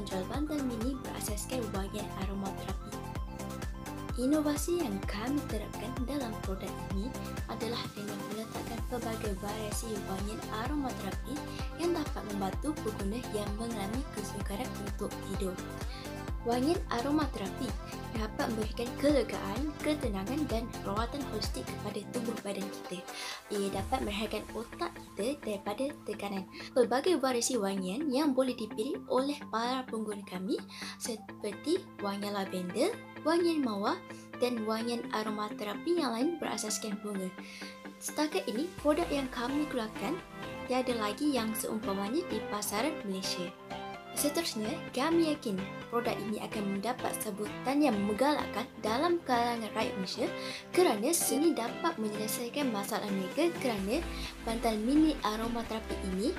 menjual bantal mini berasaskan wangian aromaterapi. Inovasi yang kami terapkan dalam produk ini adalah dengan meletakkan pelbagai variasi wangian aromaterapi yang dapat membantu pengguna yang mengalami kesukaran untuk tidur. Wangian aromaterapi dapat memberikan kelegaan, ketenangan dan rawatan holistik kepada tubuh badan kita. Ia dapat merehatkan otak kita daripada tekanan. Pelbagai variasi wangian yang boleh dipilih oleh para pengguna kami seperti wangian lavender, wangian mawar dan wangian aromaterapi yang lain berasaskan bunga. Setakat ini, produk yang kami keluarkan tiada lagi yang seumpamanya di pasaran Malaysia. Seterusnya, kami yakin produk ini akan mendapat sebutan yang menggalakkan dalam kalangan rakyat Malaysia kerana ini dapat menyelesaikan masalah mereka kerana bantal mini aromaterapi ini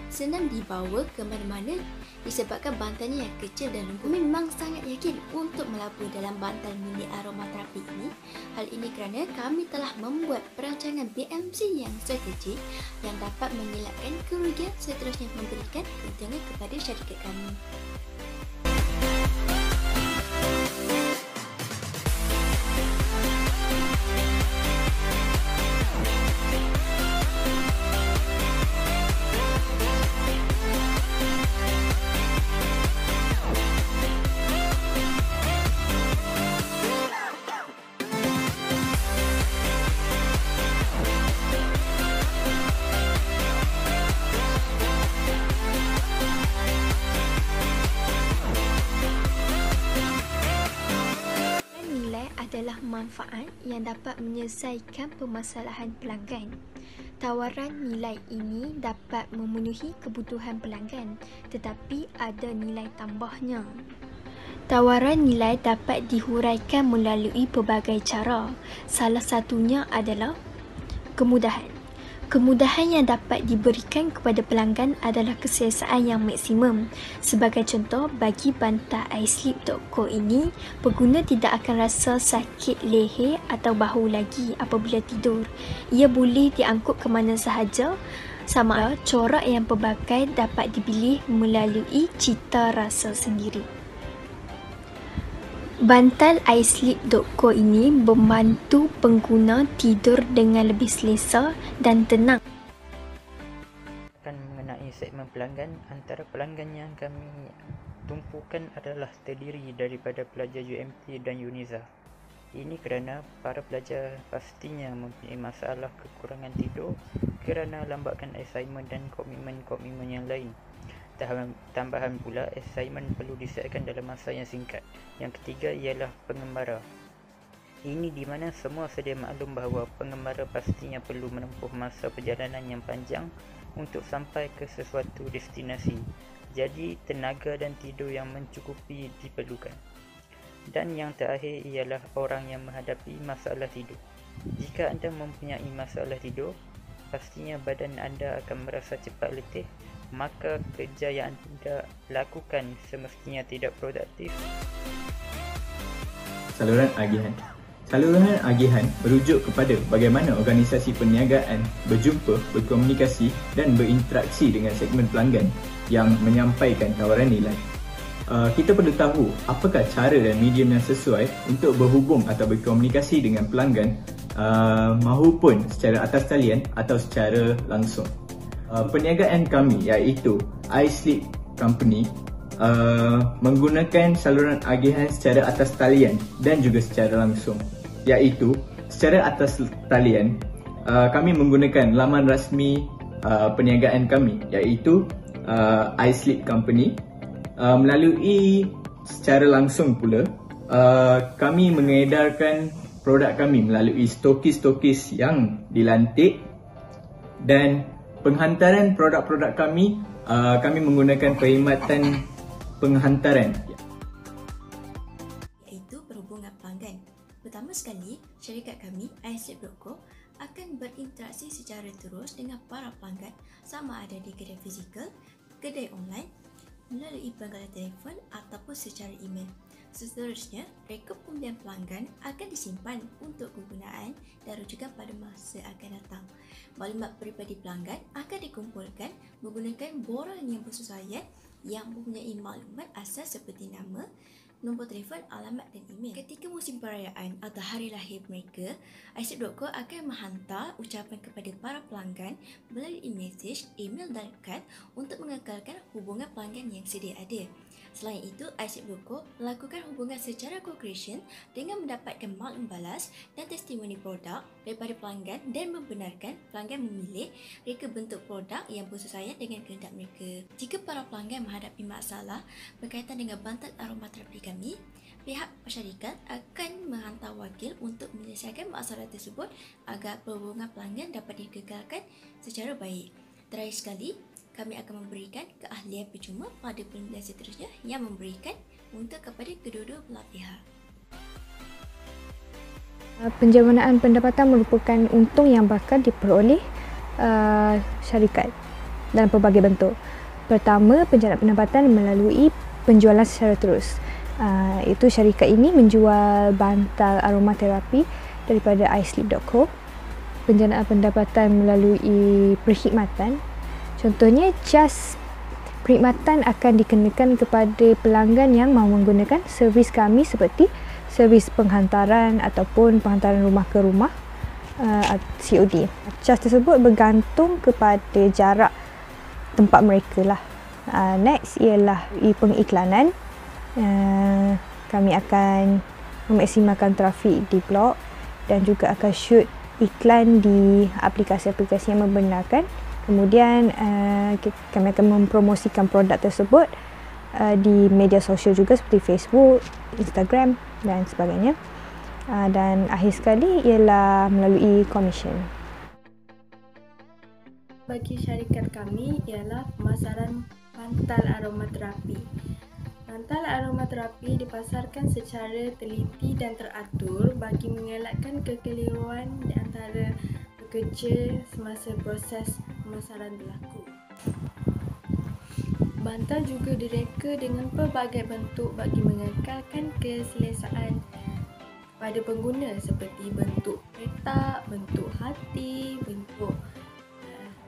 senang dibawa ke mana-mana disebabkan bantalnya yang kecil dan lembut. Memang sangat yakin untuk melabur dalam bantal mini aromaterapi ini. Hal ini kerana kami telah membuat perancangan BMC yang strategik yang dapat mengelakkan kerugian seterusnya memberikan keuntungan kepada syarikat kami. Adalah manfaat yang dapat menyelesaikan permasalahan pelanggan. Tawaran nilai ini dapat memenuhi kebutuhan pelanggan, tetapi ada nilai tambahnya. Tawaran nilai dapat dihuraikan melalui pelbagai cara. Salah satunya adalah kemudahan. Kemudahan yang dapat diberikan kepada pelanggan adalah keselesaan yang maksimum. Sebagai contoh, bagi bantal iSleep.co ini, pengguna tidak akan rasa sakit leher atau bahu lagi apabila tidur. Ia boleh diangkut ke mana sahaja, sama ada corak yang pelbagai dapat dipilih melalui cita rasa sendiri. Bantal iSleep.co ini membantu pengguna tidur dengan lebih selesa dan tenang. Akan mengenai segmen pelanggan, antara pelanggan yang kami tumpukan adalah terdiri daripada pelajar UMT dan UNIZA. Ini kerana para pelajar pastinya mempunyai masalah kekurangan tidur kerana lambatkan assignment dan komitmen-komitmen yang lain. Tambahan pula, assignment perlu diselesaikan dalam masa yang singkat. Yang ketiga ialah pengembara. Ini di mana semua sedia maklum bahawa pengembara pastinya perlu menempuh masa perjalanan yang panjang untuk sampai ke sesuatu destinasi. Jadi, tenaga dan tidur yang mencukupi diperlukan. Dan yang terakhir ialah orang yang menghadapi masalah tidur. Jika anda mempunyai masalah tidur, pastinya badan anda akan merasa cepat letih, maka kerja yang anda lakukan semestinya tidak produktif. Saluran agihan. Saluran agihan merujuk kepada bagaimana organisasi perniagaan berjumpa, berkomunikasi dan berinteraksi dengan segmen pelanggan yang menyampaikan tawaran nilai. Kita perlu tahu apakah cara dan medium yang sesuai untuk berhubung atau berkomunikasi dengan pelanggan mahupun secara atas talian atau secara langsung. Perniagaan kami iaitu iSleep Company menggunakan saluran agihan secara atas talian dan juga secara langsung, iaitu secara atas talian kami menggunakan laman rasmi perniagaan kami iaitu iSleep Company. Melalui secara langsung pula kami mengedarkan produk kami melalui stokis-stokis yang dilantik, dan penghantaran produk-produk kami menggunakan perkhidmatan penghantaran iaitu perhubungan pelanggan. Pertama sekali, syarikat kami iSleep.co akan berinteraksi secara terus dengan para pelanggan, sama ada di kedai fizikal, kedai online melalui panggilan telefon ataupun secara email. Seterusnya, rekod pembelian pelanggan akan disimpan untuk kegunaan dan rujukan pada masa akan datang. Maklumat peribadi pelanggan akan dikumpulkan menggunakan borang yang bersesuaian yang mempunyai maklumat asas seperti nama, nombor telefon, alamat dan email. Ketika musim perayaan atau hari lahir mereka, iSlip.co akan menghantar ucapan kepada para pelanggan melalui mesej, email dan kad untuk mengekalkan hubungan pelanggan yang sedia ada. Selain itu, iSlip.co melakukan hubungan secara co-creation dengan mendapatkan maklum balas dan testimoni produk daripada pelanggan dan membenarkan pelanggan memilih reka bentuk produk yang bersesuaian dengan kehendak mereka. Jika para pelanggan menghadapi masalah berkaitan dengan bantal aromaterapi kami, pihak syarikat akan menghantar wakil untuk menyelesaikan masalah tersebut agar perhubungan pelanggan dapat dikekalkan secara baik. Terakhir sekali, kami akan memberikan keahlian percuma pada penilaian seterusnya yang memberikan untung kepada kedua-dua belah pihak. Penjaminan pendapatan merupakan untung yang bakal diperoleh syarikat dalam pelbagai bentuk. Pertama, penjaminan pendapatan melalui penjualan secara terus. Itu syarikat ini menjual bantal aromaterapi daripada iSlip.co. Penjaminan pendapatan melalui perkhidmatan. Contohnya, jas perkhidmatan akan dikenakan kepada pelanggan yang mahu menggunakan servis kami seperti servis penghantaran ataupun penghantaran rumah ke rumah COD. Jas tersebut bergantung kepada jarak tempat mereka lah. Next ialah pengiklanan. Kami akan memaksimalkan trafik di blog dan juga akan shoot iklan di aplikasi-aplikasi yang membenarkan. Kemudian kami akan mempromosikan produk tersebut di media sosial juga seperti Facebook, Instagram dan sebagainya. Dan akhir sekali ialah melalui komisen. Bagi syarikat kami ialah pemasaran bantal aromaterapi. Bantal aromaterapi dipasarkan secara teliti dan teratur bagi mengelakkan kekeliruan di antara pekerja semasa proses pemasaran berlaku. Bantal juga direka dengan pelbagai bentuk bagi mengekalkan keselesaan pada pengguna seperti bentuk petak, bentuk hati, bentuk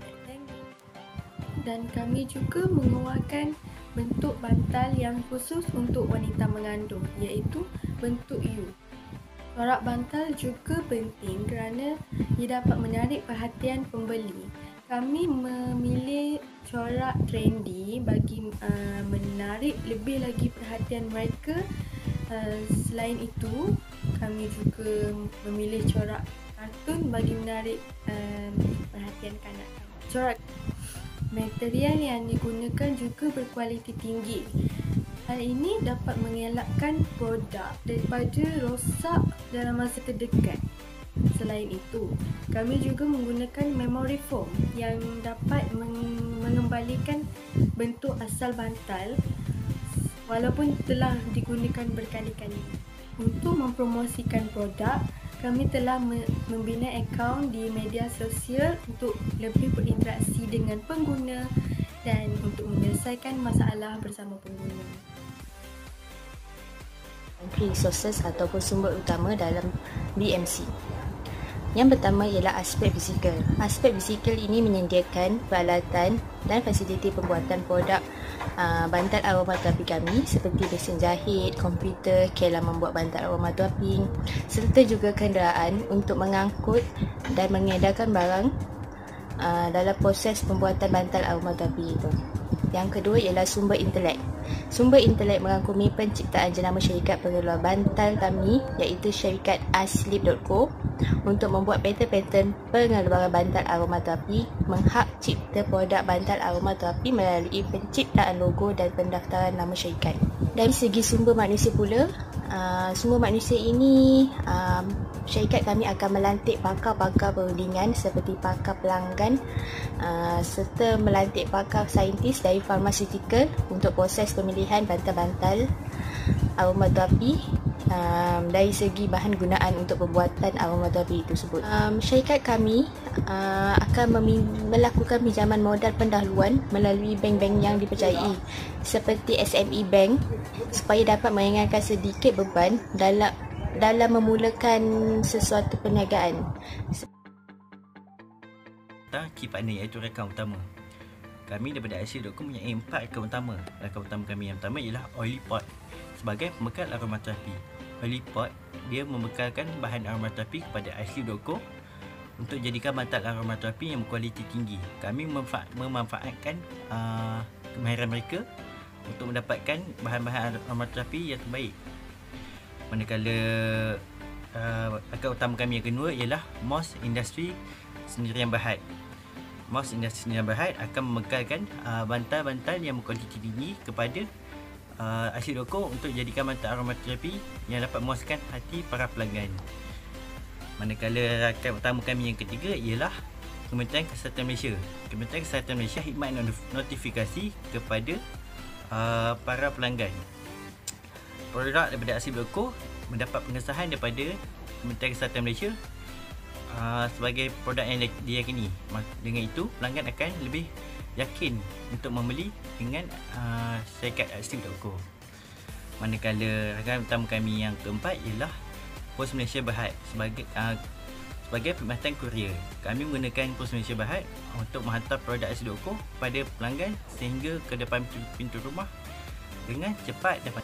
rectangle. Dan kami juga mengeluarkan bentuk bantal yang khusus untuk wanita mengandung iaitu bentuk U. Corak bantal juga penting kerana ia dapat menarik perhatian pembeli. Kami memilih corak trendy bagi menarik lebih lagi perhatian mereka. Selain itu, kami juga memilih corak kartun bagi menarik perhatian kanak-kanak. Corak material yang digunakan juga berkualiti tinggi. Hal ini dapat mengelakkan produk daripada rosak dalam masa terdekat. Selain itu, kami juga menggunakan memory foam yang dapat mengembalikan bentuk asal bantal walaupun telah digunakan berkali-kali. Untuk mempromosikan produk, kami telah membina akaun di media sosial untuk lebih berinteraksi dengan pengguna dan untuk menyelesaikan masalah bersama pengguna. Key resources ataupun sumber utama dalam BMC. Yang pertama ialah aspek fizikal. Aspek fizikal ini menyediakan peralatan dan fasiliti pembuatan produk bantal aromaterapi kami seperti mesin jahit, komputer, kelam membuat bantal aromaterapi serta juga kenderaan untuk mengangkut dan mengedarkan barang dalam proses pembuatan bantal aromaterapi itu. Yang kedua ialah sumber intelek. Sumber intelek merangkumi penciptaan jenama syarikat pengeluar bantal kami iaitu syarikat iSlip.co untuk membuat pattern-pattern pengeluaran bantal aromaterapi, menghak cipta produk bantal aromaterapi melalui penciptaan logo dan pendaftaran nama syarikat. Dari segi sumber manusia pula, sumber manusia ini syarikat kami akan melantik pakar-pakar perundingan seperti pakar pelanggan serta melantik pakar saintis dari farmaseutical untuk proses pemilihan bantal-bantal aromaterapi dari segi bahan gunaan untuk pembuatan aromaterapi tersebut. Syarikat kami akan melakukan pinjaman modal pendahuluan melalui bank-bank yang dipercayai seperti SME Bank supaya dapat meringankan sedikit beban dalam memulakan sesuatu perniagaan. Key partner iaitu rakan utama. Kami daripada IC.com mempunyai 4 rakan utama. Rakan utama kami yang pertama ialah Oiliport sebagai pembekal aromaterapi. Oiliport dia membekalkan bahan aromaterapi kepada IC.com untuk jadikan mantel aromaterapi yang berkualiti tinggi. Kami memanfaatkan kemahiran mereka untuk mendapatkan bahan-bahan aromaterapi yang terbaik. Manakala rakan utama kami yang kedua ialah MOS Industri Sendirian Berhad. MOS Industri Sendirian Berhad akan membekalkan bantal-bantal yang berkualiti tinggi kepada IC.com untuk jadikan bantal aromaterapi yang dapat memuaskan hati para pelanggan. Manakala rakan utama kami yang ketiga ialah Kementerian Kesihatan Malaysia. Kementerian Kesihatan Malaysia khidmat notifikasi kepada para pelanggan. Produk daripada IC.com mendapat pengesahan daripada Kementerian Kesihatan Malaysia sebagai produk yang diyakini. Dengan itu, pelanggan akan lebih yakin untuk membeli dengan syarikat IC.com. Manakala rakan utama kami yang keempat ialah Pos Malaysia Berhad sebagai perkhidmatan kurier. Kami menggunakan Pos Malaysia Berhad untuk menghantar produk IC.com pada pelanggan sehingga ke depan pintu rumah dengan cepat dan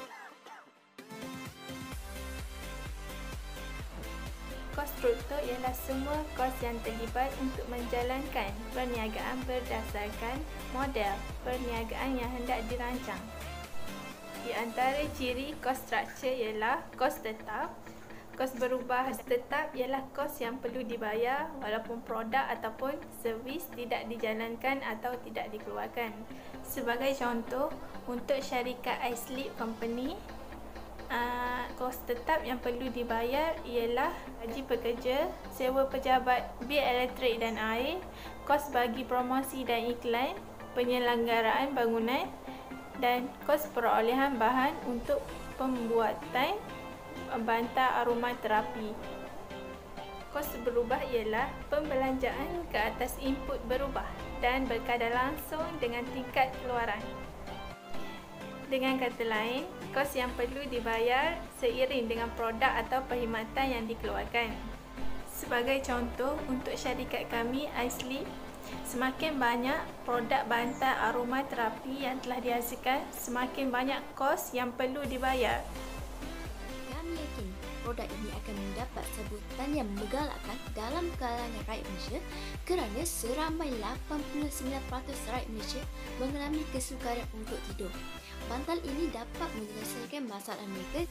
Kos struktur ialah semua kos yang terlibat untuk menjalankan perniagaan berdasarkan model perniagaan yang hendak dirancang. Di antara ciri kos struktur ialah kos tetap. Kos berubah tetap ialah kos yang perlu dibayar walaupun produk ataupun servis tidak dijalankan atau tidak dikeluarkan. Sebagai contoh, untuk syarikat iSleep Company, kos tetap yang perlu dibayar ialah gaji pekerja, sewa pejabat, bil elektrik dan air, kos bagi promosi dan iklan, penyelenggaraan bangunan dan kos perolehan bahan untuk pembuatan bantal aromaterapi. Kos berubah ialah pembelanjaan ke atas input berubah dan berkadar langsung dengan tingkat keluaran. Dengan kata lain, kos yang perlu dibayar seiring dengan produk atau perkhidmatan yang dikeluarkan. Sebagai contoh, untuk syarikat kami, iSleep, semakin banyak produk bantal aromaterapi yang telah dihasilkan, semakin banyak kos yang perlu dibayar. Kami yakin produk ini akan mendapat sebutan yang menggalakkan dalam kalangan rakyat Malaysia kerana seramai 89% rakyat Malaysia mengalami kesukaran untuk tidur. Bantal ini dapat menyelesaikan masalah mereka